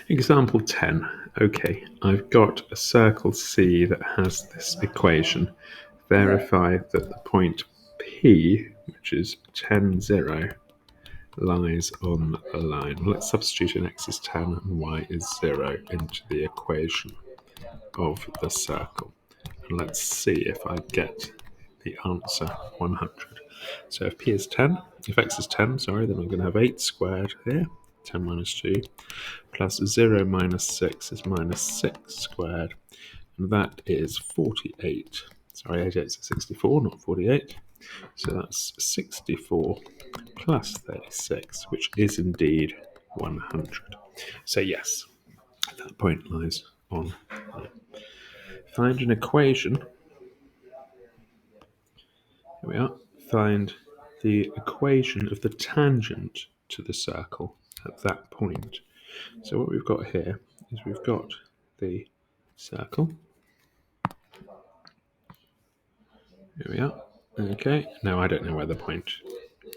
Example 10. Okay, I've got a circle C that has this equation. Verify that the point P, which is 10, 0, lies on a line. Well, let's substitute in x is 10 and y is 0 into the equation of the circle. And let's see if I get the answer 100. So if p is 10, if x is 10, sorry, then I'm going to have 8 squared here, 10 minus 2, plus 0 minus 6 is minus 6 squared, and that is 48. Sorry, 8 is 64, not 48. So that's 64 plus 36, which is indeed 100. So yes, that point lies on. Find an equation. Here we are. Find the equation of the tangent to the circle at that point. So what we've got here is we've got the circle. Here we are. Okay, now I don't know where the point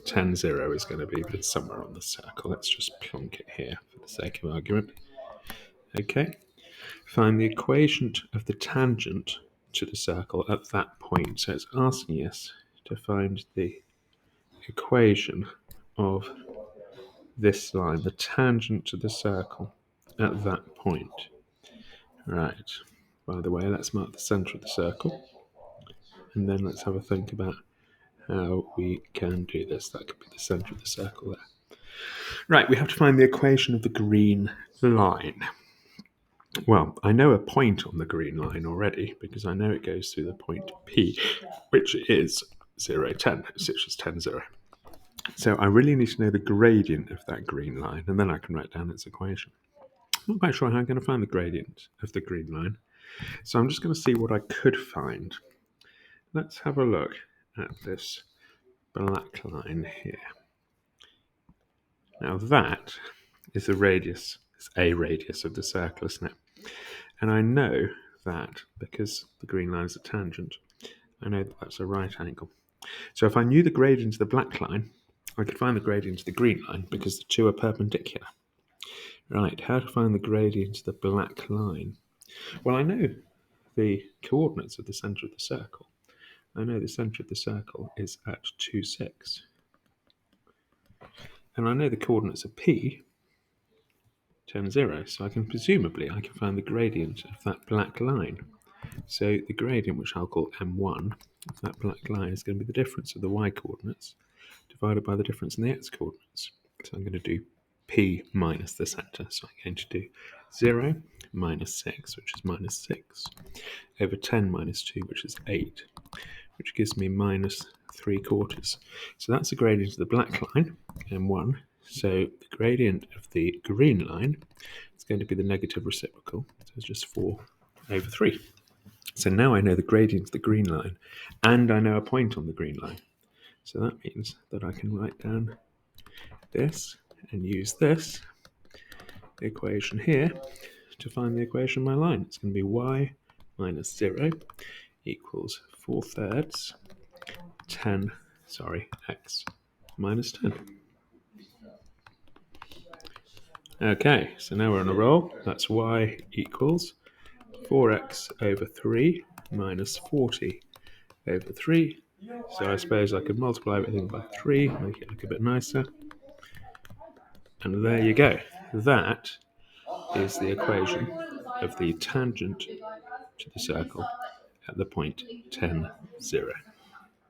10, 0 is going to be, but it's somewhere on the circle. Let's just plonk it here for the sake of argument. Okay, find the equation of the tangent to the circle at that point. So it's asking us to find the equation of this line, the tangent to the circle at that point. Right, by the way, let's mark the centre of the circle, and then let's have a think about how we can do this. That could be the centre of the circle there. Right, we have to find the equation of the green line. Well, I know a point on the green line already because I know it goes through the point P, which is 0, 10, which is 10, 0. So I really need to know the gradient of that green line, and then I can write down its equation. I'm not quite sure how I'm going to find the gradient of the green line, so I'm just going to see what I could find. Let's have a look at this black line here. Now that is the radius, it's a radius of the circle, isn't it? And I know that because the green line is a tangent, I know that that's a right angle. So if I knew the gradient of the black line, I could find the gradient of the green line because the two are perpendicular. Right, how to find the gradient of the black line? Well, I know the coordinates of the centre of the circle. I know the centre of the circle is at 2, 6. And I know the coordinates of P, 10, 0. So I can find the gradient of that black line. So the gradient, which I'll call m1, of that black line is going to be the difference of the y coordinates divided by the difference in the x coordinates. So I'm going to do P minus the centre. So I'm going to do 0 minus 6, which is minus 6, over 10 minus 2, which is 8, which gives me minus 3/4. So that's the gradient of the black line, m1. So the gradient of the green line is going to be the negative reciprocal. So it's just 4 over 3. So now I know the gradient of the green line, and I know a point on the green line. So that means that I can write down this and use this equation here to find the equation of my line. It's going to be y minus 0 equals 4/3 x minus 10. Okay, so now we're on a roll. That's y equals 4x over 3 minus 40 over 3. So I suppose I could multiply everything by 3, make it look a bit nicer. And there you go. That is the equation of the tangent to the circle at the point 10, 0.